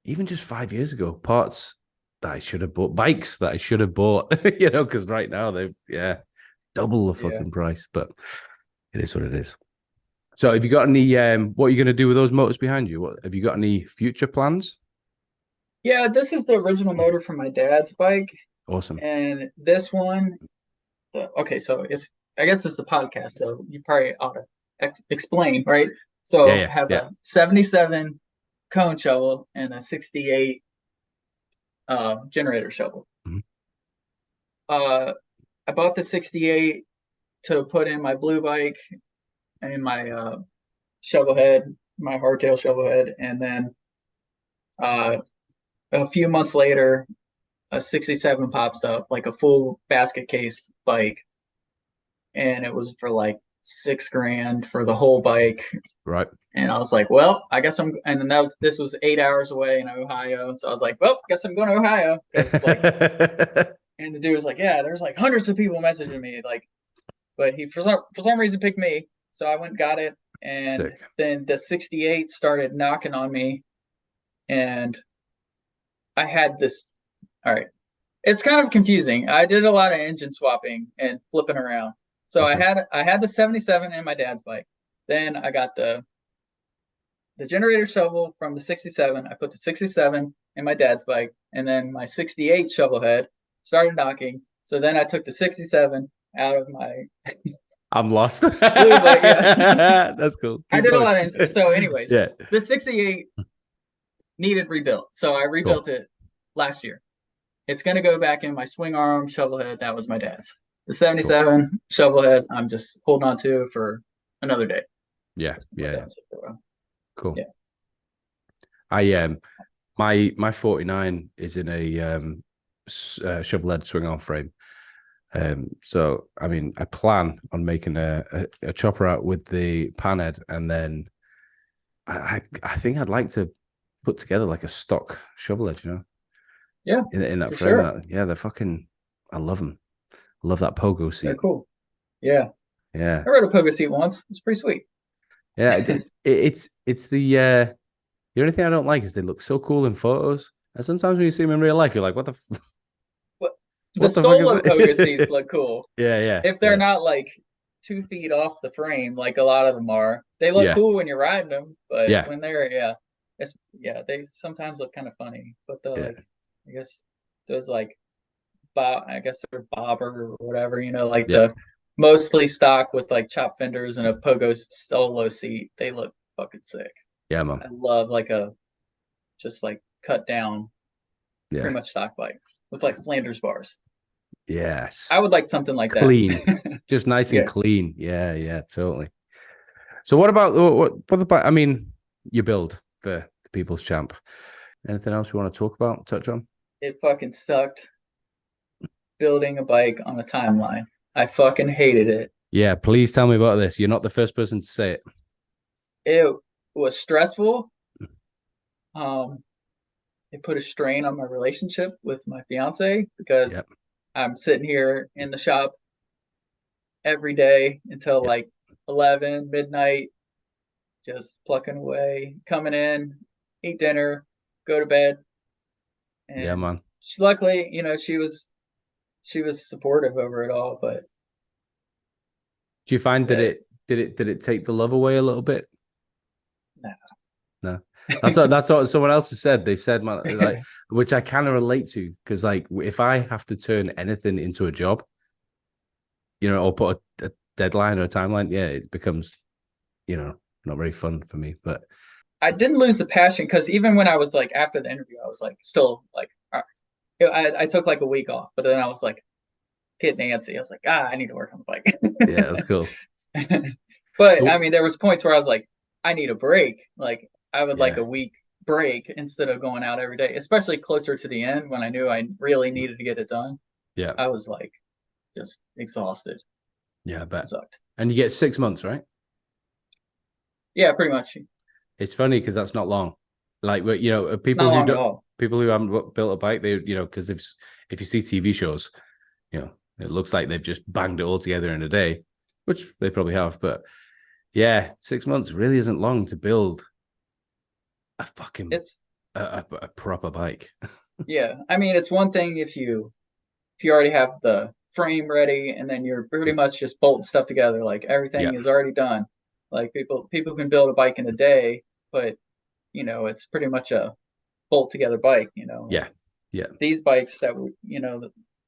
[SPEAKER 1] even just 5 years ago, parts that I should have bought, bikes that I should have bought. You know, because right now they've double the
[SPEAKER 2] yeah.
[SPEAKER 1] fucking price. But it is what it is. So, have you got any? What are you going to do with those motors behind you? What have you got any future plans?
[SPEAKER 2] Yeah, this is the original motor from my dad's bike.
[SPEAKER 1] Awesome.
[SPEAKER 2] And this one, okay, so if I guess it's a podcast, so you probably ought to explain, right?
[SPEAKER 1] Yeah,
[SPEAKER 2] So
[SPEAKER 1] yeah,
[SPEAKER 2] I have
[SPEAKER 1] yeah.
[SPEAKER 2] a 77 cone shovel and a 68 generator shovel.
[SPEAKER 1] Mhm.
[SPEAKER 2] I bought the 68 to put in my blue bike and my shovel head, my hardtail shovel head, and then uh, a few months later, a 67 pops up, like a full basket case bike, and it was for like 6 grand for the whole bike.
[SPEAKER 1] Right.
[SPEAKER 2] And I was like, well, I guess I'm, and then this was 8 hours away in Ohio. So I was like, well, I guess I'm going to Ohio. Cause like, and the dude was like, yeah, there's like hundreds of people messaging me. Like, but he, for some reason picked me. So I went and got it. And
[SPEAKER 1] Sick.
[SPEAKER 2] then the 68 started knocking on me. And I had this, all right, it's kind of confusing. I did a lot of engine swapping and flipping around. So I
[SPEAKER 1] Okay.
[SPEAKER 2] had I had the 77 in my dad's bike. Then I got the generator shovel from the 67. I put the 67 in my dad's bike, and then my 68 shovel head started knocking. So then I took the 67 out of my
[SPEAKER 1] I'm lost.
[SPEAKER 2] blue bike. Yeah,
[SPEAKER 1] That's cool.
[SPEAKER 2] I
[SPEAKER 1] Keep
[SPEAKER 2] did a
[SPEAKER 1] going.
[SPEAKER 2] lot of engine. So, anyways,
[SPEAKER 1] Yeah.
[SPEAKER 2] the 68 needed rebuilt. So I
[SPEAKER 1] Cool.
[SPEAKER 2] rebuilt it last year. It's going to go back in my swing arm shovel head. That was my dad's. The
[SPEAKER 1] Cool.
[SPEAKER 2] 77 shovel head, I'm just holding on to for another day.
[SPEAKER 1] Yeah. Yeah. Cool.
[SPEAKER 2] Yeah.
[SPEAKER 1] I my 49 is in a shovel head swing arm frame. So I mean, I plan on making a chopper out with the panhead, and then I think I'd like to put together like a stock shovel head,
[SPEAKER 2] Yeah,
[SPEAKER 1] in that
[SPEAKER 2] for
[SPEAKER 1] frame.
[SPEAKER 2] sure.
[SPEAKER 1] Yeah, they're fucking. I love them. I love that pogo
[SPEAKER 2] They're
[SPEAKER 1] seat.
[SPEAKER 2] cool. Yeah.
[SPEAKER 1] Yeah,
[SPEAKER 2] I rode a pogo seat once. It's pretty sweet.
[SPEAKER 1] yeah. It's the only thing I don't like is they look so cool in photos, and sometimes when you see them in real life, you're like,
[SPEAKER 2] But the
[SPEAKER 1] what the fuck is
[SPEAKER 2] solo pogo seats
[SPEAKER 1] it?
[SPEAKER 2] look cool.
[SPEAKER 1] Yeah, yeah,
[SPEAKER 2] If they're
[SPEAKER 1] yeah,
[SPEAKER 2] not like 2 feet off the frame, like a lot of them are, they look
[SPEAKER 1] yeah,
[SPEAKER 2] cool when you're riding them. But
[SPEAKER 1] yeah,
[SPEAKER 2] when they sometimes look kind of funny. But the
[SPEAKER 1] yeah,
[SPEAKER 2] like, I guess those like I guess they're bobber or whatever, like
[SPEAKER 1] yeah,
[SPEAKER 2] the mostly stock with like chop fenders and a pogo solo seat. They look fucking sick.
[SPEAKER 1] yeah,
[SPEAKER 2] I
[SPEAKER 1] man.
[SPEAKER 2] love like a just like cut down, pretty
[SPEAKER 1] Yeah,
[SPEAKER 2] much stock bike with like Flanders bars. I
[SPEAKER 1] yes,
[SPEAKER 2] would like something like that.
[SPEAKER 1] clean, just nice and
[SPEAKER 2] Yeah.
[SPEAKER 1] clean. Yeah, yeah, totally. So what about what about? I mean, you build for the People's Champ. Anything else you want to talk about? Touch on?
[SPEAKER 2] It fucking sucked building a bike on a timeline. I fucking hated it.
[SPEAKER 1] Yeah, please tell me about this. You're not the first person to say it.
[SPEAKER 2] It was stressful. Um, it put a strain on my relationship with my fiance because
[SPEAKER 1] Yep,
[SPEAKER 2] I'm sitting here in the shop every day until
[SPEAKER 1] yep,
[SPEAKER 2] like 11, midnight, just plucking away, coming in, eat dinner, go to bed.
[SPEAKER 1] Yeah,
[SPEAKER 2] And
[SPEAKER 1] man.
[SPEAKER 2] luckily, she was supportive over it all, but
[SPEAKER 1] Do you find that
[SPEAKER 2] that
[SPEAKER 1] did it take the love away a little bit?
[SPEAKER 2] no.
[SPEAKER 1] No. That's what someone else has said. They've said, man, like, which I kind of relate to, because like if I have to turn anything into a job, or put a deadline or a timeline, yeah, it becomes, not very fun for me. But
[SPEAKER 2] I didn't lose the passion because even when I was like after the interview, I was like still like all right. I took like a week off, but then I was like getting antsy. I was like, I need to work on the
[SPEAKER 1] yeah, that's cool.
[SPEAKER 2] bike. But I
[SPEAKER 1] So
[SPEAKER 2] mean, there was points where I was like, I need a break. Like I would like
[SPEAKER 1] yeah,
[SPEAKER 2] a week break instead of going out every day, especially closer to the end when I knew I really needed to get it done.
[SPEAKER 1] yeah,
[SPEAKER 2] I was like just exhausted.
[SPEAKER 1] yeah, I
[SPEAKER 2] It
[SPEAKER 1] bet.
[SPEAKER 2] sucked.
[SPEAKER 1] And you get 6 months, right?
[SPEAKER 2] Yeah, pretty much.
[SPEAKER 1] It's funny because that's not long. Like, but
[SPEAKER 2] It's not long at all.
[SPEAKER 1] people who haven't built a bike, they, because if you see TV shows, it looks like they've just banged it all together in a day, which they probably have. But yeah, 6 months really isn't long to build a fucking
[SPEAKER 2] It's
[SPEAKER 1] a proper bike.
[SPEAKER 2] yeah. I mean, it's one thing if you already have the frame ready and then you're pretty much just bolting stuff together, like
[SPEAKER 1] Yeah,
[SPEAKER 2] everything is already done. Like people can build a bike in a day, but it's pretty much a bolt together bike, like
[SPEAKER 1] yeah, yeah,
[SPEAKER 2] these bikes that we,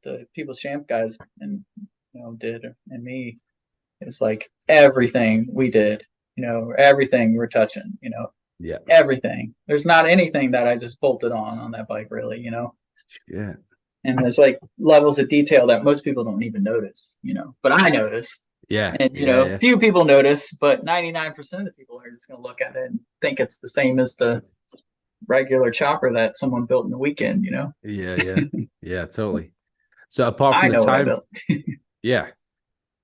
[SPEAKER 2] the People's Champ guys and did and me, it's like everything we did, everything we're touching,
[SPEAKER 1] yeah,
[SPEAKER 2] everything. There's not anything that I just bolted on that bike really.
[SPEAKER 1] yeah,
[SPEAKER 2] And there's like levels of detail that most people don't even notice, but I notice.
[SPEAKER 1] yeah,
[SPEAKER 2] And
[SPEAKER 1] yeah, yeah,
[SPEAKER 2] few people notice, but 99% of the people are just going to look at it and think it's the same as the regular chopper that someone built in the weekend.
[SPEAKER 1] yeah, yeah, yeah, totally. So apart from
[SPEAKER 2] I
[SPEAKER 1] the
[SPEAKER 2] know what I
[SPEAKER 1] time,
[SPEAKER 2] built.
[SPEAKER 1] yeah,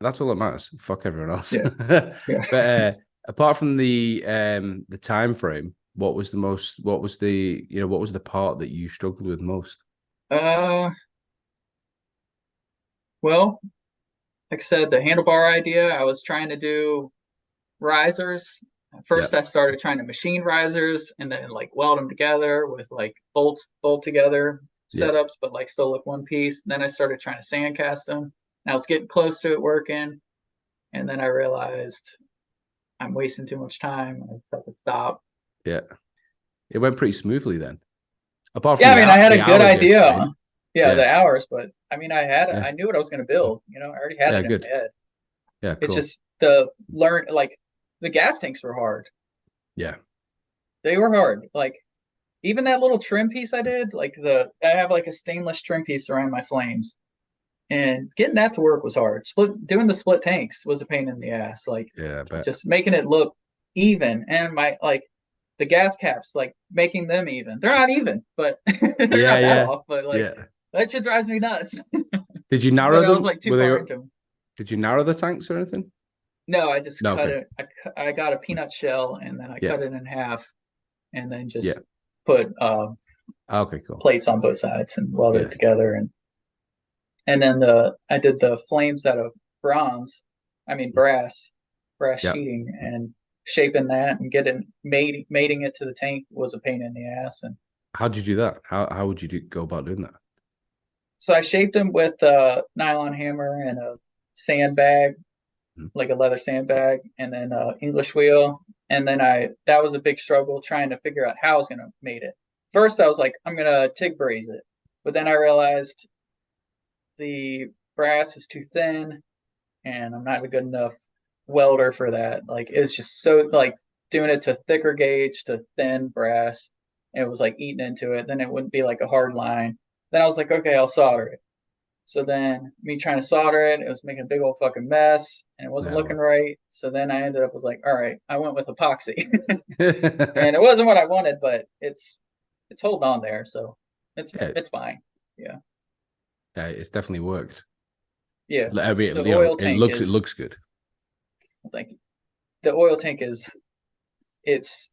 [SPEAKER 1] that's all that matters. Fuck everyone else.
[SPEAKER 2] Yeah. Yeah.
[SPEAKER 1] But apart from the time frame, what was the part that you struggled with most?
[SPEAKER 2] Uh, well, like I said, the handlebar idea, I was trying to do risers. At
[SPEAKER 1] Yeah,
[SPEAKER 2] first, I started trying to machine risers and then like weld them together with like bolt together
[SPEAKER 1] yeah,
[SPEAKER 2] setups, but like still look one piece. Then I started trying to sand cast them. And I was getting close to it working, and then I realized I'm wasting too much time. I just have to stop.
[SPEAKER 1] yeah. It went pretty smoothly then. Apart from
[SPEAKER 2] Yeah, I mean, I had
[SPEAKER 1] the
[SPEAKER 2] a good
[SPEAKER 1] hours you had to put
[SPEAKER 2] idea.
[SPEAKER 1] in.
[SPEAKER 2] Yeah,
[SPEAKER 1] Yeah,
[SPEAKER 2] the hours, but I mean,
[SPEAKER 1] yeah,
[SPEAKER 2] I knew what I was going to build. I already had
[SPEAKER 1] yeah.
[SPEAKER 2] it in my
[SPEAKER 1] Good.
[SPEAKER 2] head.
[SPEAKER 1] Yeah,
[SPEAKER 2] It's
[SPEAKER 1] cool.
[SPEAKER 2] just the learn like the gas tanks were hard.
[SPEAKER 1] Yeah,
[SPEAKER 2] They were hard. Like even that little trim piece I did, like I have like a stainless trim piece around my flames, and getting that to work was hard. Doing the split tanks was a pain in the ass. Like
[SPEAKER 1] yeah. I bet.
[SPEAKER 2] just making it look even, and my like the gas caps, like making them even. They're not even, but they're
[SPEAKER 1] Yeah,
[SPEAKER 2] not that
[SPEAKER 1] yeah,
[SPEAKER 2] off. But like
[SPEAKER 1] yeah.
[SPEAKER 2] that shit drives me nuts.
[SPEAKER 1] Did you narrow
[SPEAKER 2] But I was
[SPEAKER 1] them?
[SPEAKER 2] like too far into them.
[SPEAKER 1] Did you narrow the tanks or anything?
[SPEAKER 2] No, I just
[SPEAKER 1] No.
[SPEAKER 2] cut
[SPEAKER 1] Okay.
[SPEAKER 2] it. I got a peanut shell and then I
[SPEAKER 1] Yeah.
[SPEAKER 2] cut it in half and then
[SPEAKER 1] Yeah.
[SPEAKER 2] just put
[SPEAKER 1] Okay. Cool.
[SPEAKER 2] plates on both sides and welded it
[SPEAKER 1] Yeah.
[SPEAKER 2] together. And then I did the flames out of bronze, I mean brass
[SPEAKER 1] Yeah.
[SPEAKER 2] sheeting, and shaping that and mating it to the tank was a pain in the ass. And
[SPEAKER 1] How'd you do that? How would you go about doing that?
[SPEAKER 2] so I shaped them with a nylon hammer and a sandbag,
[SPEAKER 1] Mhm.
[SPEAKER 2] like a leather sandbag, and then English wheel. And then that was a big struggle trying to figure out how I was gonna mate it. First, I was like, I'm gonna TIG braze it, but then I realized the brass is too thin, and I'm not a good enough welder for that. Like it's just so like doing it to thicker gauge to thin brass, and it was like eating into it. Then it wouldn't be like a hard line. Then I was like, okay, I'll solder it. So then me trying to solder it, it was making a big old fucking mess and it wasn't looking
[SPEAKER 1] No.
[SPEAKER 2] right. So then I ended up was like, all right, I went with epoxy.
[SPEAKER 1] Yeah.
[SPEAKER 2] And it wasn't what I wanted, but it's holding on there. So it's fine. Yeah.
[SPEAKER 1] Yeah. It's definitely worked.
[SPEAKER 2] Yeah.
[SPEAKER 1] I mean,
[SPEAKER 2] The oil
[SPEAKER 1] it
[SPEAKER 2] tank
[SPEAKER 1] looks
[SPEAKER 2] is
[SPEAKER 1] good.
[SPEAKER 2] like the oil tank is it's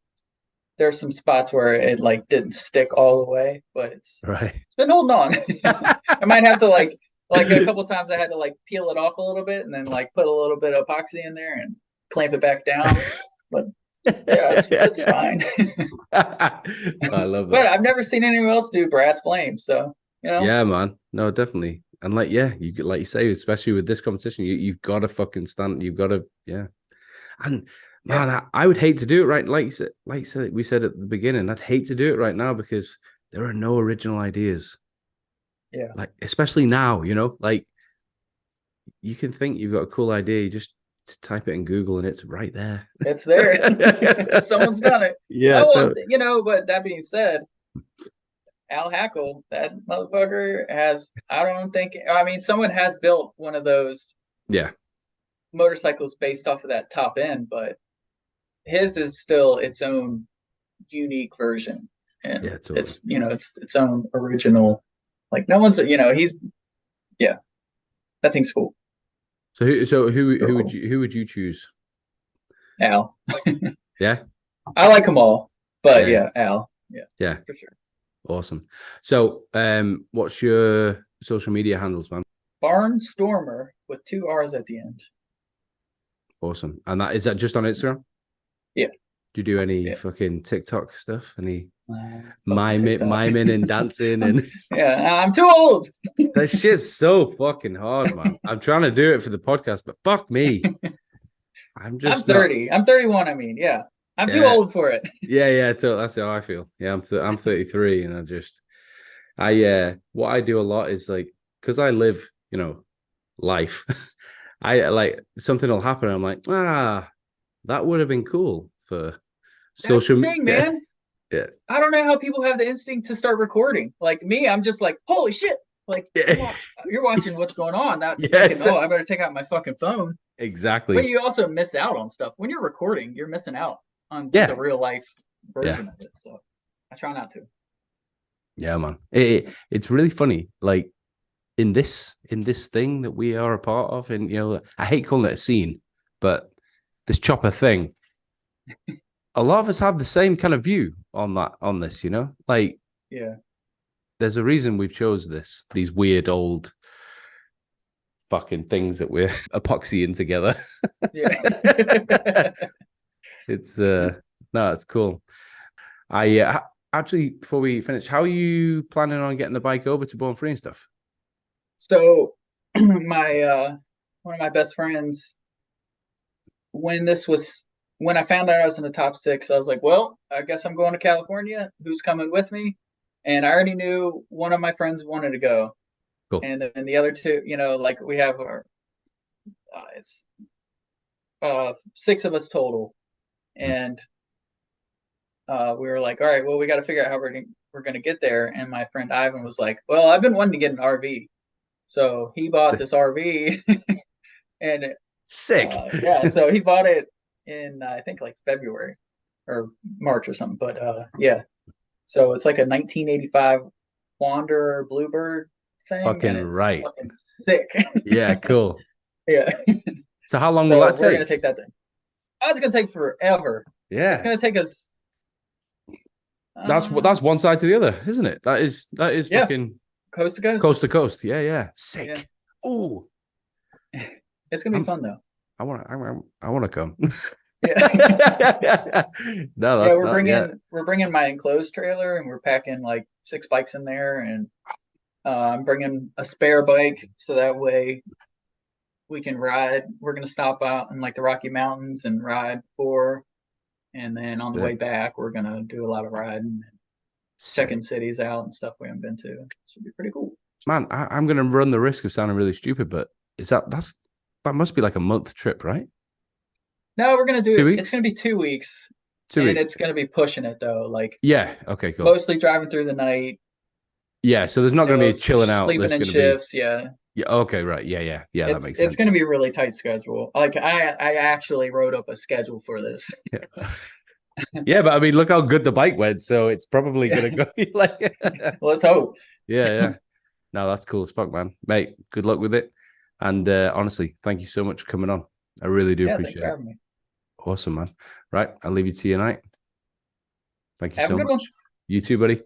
[SPEAKER 2] there's some spots where it like didn't stick all the way, but
[SPEAKER 1] Right.
[SPEAKER 2] it's been holding on. I might have to like a couple times I had to like peel it off a little bit and then like put a little bit of epoxy in there and clamp it back down. But yeah, it's fine.
[SPEAKER 1] I love
[SPEAKER 2] But
[SPEAKER 1] that.
[SPEAKER 2] I've never seen anyone else do brass flames, so
[SPEAKER 1] Yeah, man. No, definitely. And like, yeah, like you say, especially with this competition, you've got to fucking stand. You've got to, yeah. And
[SPEAKER 2] yeah,
[SPEAKER 1] man, I would hate to do it right. Like you said, we said at the beginning, I'd hate to do it right now because there are no original ideas.
[SPEAKER 2] yeah.
[SPEAKER 1] Like, especially now, like you can think you've got a cool idea, you just type it in Google and it's right there.
[SPEAKER 2] It's there. Someone's done it.
[SPEAKER 1] Yeah.
[SPEAKER 2] Oh, well, but that being said, Al Hackle, that motherfucker has, I mean, someone has built one of those
[SPEAKER 1] Yeah.
[SPEAKER 2] motorcycles based off of that top end, but his is still its own unique version. And
[SPEAKER 1] Yeah, totally.
[SPEAKER 2] it's its own original. Like no one's, yeah, that thing's cool.
[SPEAKER 1] So who
[SPEAKER 2] Real
[SPEAKER 1] would
[SPEAKER 2] cool.
[SPEAKER 1] who would you choose?
[SPEAKER 2] Al.
[SPEAKER 1] Yeah.
[SPEAKER 2] I like them all, but yeah, Al.
[SPEAKER 1] Yeah.
[SPEAKER 2] For sure.
[SPEAKER 1] Awesome. So, what's your social media handles, man?
[SPEAKER 2] Barnstormer with 2 R's at the end.
[SPEAKER 1] Awesome. And that is that just on Instagram?
[SPEAKER 2] Yeah.
[SPEAKER 1] Do you do any fucking TikTok stuff? Any
[SPEAKER 2] TikTok.
[SPEAKER 1] miming and dancing and
[SPEAKER 2] yeah, I'm too old.
[SPEAKER 1] that shit's so fucking hard, man. I'm trying to do it for the podcast, but fuck me. I'm
[SPEAKER 2] 30. I'm 31. I mean, yeah. I'm too old for it.
[SPEAKER 1] Yeah. That's how I feel. Yeah, I'm 33, and what I do a lot is like because I live, life. I like something will happen. And I'm like, that would have been cool for social media,
[SPEAKER 2] man.
[SPEAKER 1] Yeah.
[SPEAKER 2] I don't know how people have the instinct to start recording. Like me, I'm just like, holy shit. Like you're watching what's going on. Not thinking, I better take out my fucking phone.
[SPEAKER 1] Exactly.
[SPEAKER 2] But you also miss out on stuff. When you're recording, you're missing out on the real life version of it. So I try not to.
[SPEAKER 1] Yeah, man. It's really funny. Like in this thing that we are a part of, and I hate calling it a scene, but this chopper thing, a lot of us have the same kind of view on this, like there's a reason we've chose these weird old fucking things that we're epoxying together. It's no, it's cool. I actually, before we finish, how are you planning on getting the bike over to Born Free and stuff?
[SPEAKER 2] So my one of my best friends, when I found out I was in the top 6, I was like, well, I guess I'm going to California. Who's coming with me? And I already knew one of my friends wanted to go.
[SPEAKER 1] Cool.
[SPEAKER 2] And then the other 2, like we have it's 6 of us total. And we were like, all right, well, we got to figure out how we're going to get there. And my friend Ivan was like, well, I've been wanting to get an RV. So he bought this RV and
[SPEAKER 1] sick.
[SPEAKER 2] So he bought it in, I think like February or March or something. But so it's like a 1985 Wanderer Bluebird thing.
[SPEAKER 1] Fucking right.
[SPEAKER 2] Fucking sick.
[SPEAKER 1] Yeah, cool.
[SPEAKER 2] Yeah.
[SPEAKER 1] So how long will that take?
[SPEAKER 2] We're going to take that thing. Oh, it's going to take forever.
[SPEAKER 1] Yeah.
[SPEAKER 2] It's going to take us.
[SPEAKER 1] That's one side to the other, isn't it? That is fucking
[SPEAKER 2] coast to coast.
[SPEAKER 1] Coast to coast. Yeah. Sick. Yeah. Ooh.
[SPEAKER 2] It's going to be fun though.
[SPEAKER 1] I want to come.
[SPEAKER 2] Yeah.
[SPEAKER 1] No,
[SPEAKER 2] we're bringing my enclosed trailer and we're packing like 6 bikes in there, and I'm bringing a spare bike so that way we can ride. We're gonna stop out in like the Rocky Mountains and ride 4, and then on the way back we're gonna do a lot of riding and checking cities out and stuff we haven't been to. It should be pretty cool. Man,
[SPEAKER 1] I'm gonna run the risk of sounding really stupid, but that must be like a month trip, right?
[SPEAKER 2] No, we're gonna do
[SPEAKER 1] 2 weeks?
[SPEAKER 2] It's gonna be 2 weeks.
[SPEAKER 1] 2 weeks.
[SPEAKER 2] It's gonna be pushing it though. Like
[SPEAKER 1] okay, cool.
[SPEAKER 2] Mostly driving through the night.
[SPEAKER 1] Yeah, so there's not gonna be chilling out.
[SPEAKER 2] Sleeping in shifts, Yeah,
[SPEAKER 1] okay, right. Yeah. That makes sense.
[SPEAKER 2] It's gonna be a really tight schedule. Like I actually wrote up a schedule for this.
[SPEAKER 1] Yeah, but I mean, look how good the bike went, so it's probably gonna go like
[SPEAKER 2] let's hope.
[SPEAKER 1] Yeah. No, that's cool as fuck, man. Mate, good luck with it. And honestly, thank you so much for coming on. I really do appreciate
[SPEAKER 2] thanks for having me.
[SPEAKER 1] Awesome, man. Right, I'll leave you to your night. Thank you
[SPEAKER 2] Have
[SPEAKER 1] so
[SPEAKER 2] a good
[SPEAKER 1] much.
[SPEAKER 2] one.
[SPEAKER 1] You too, buddy.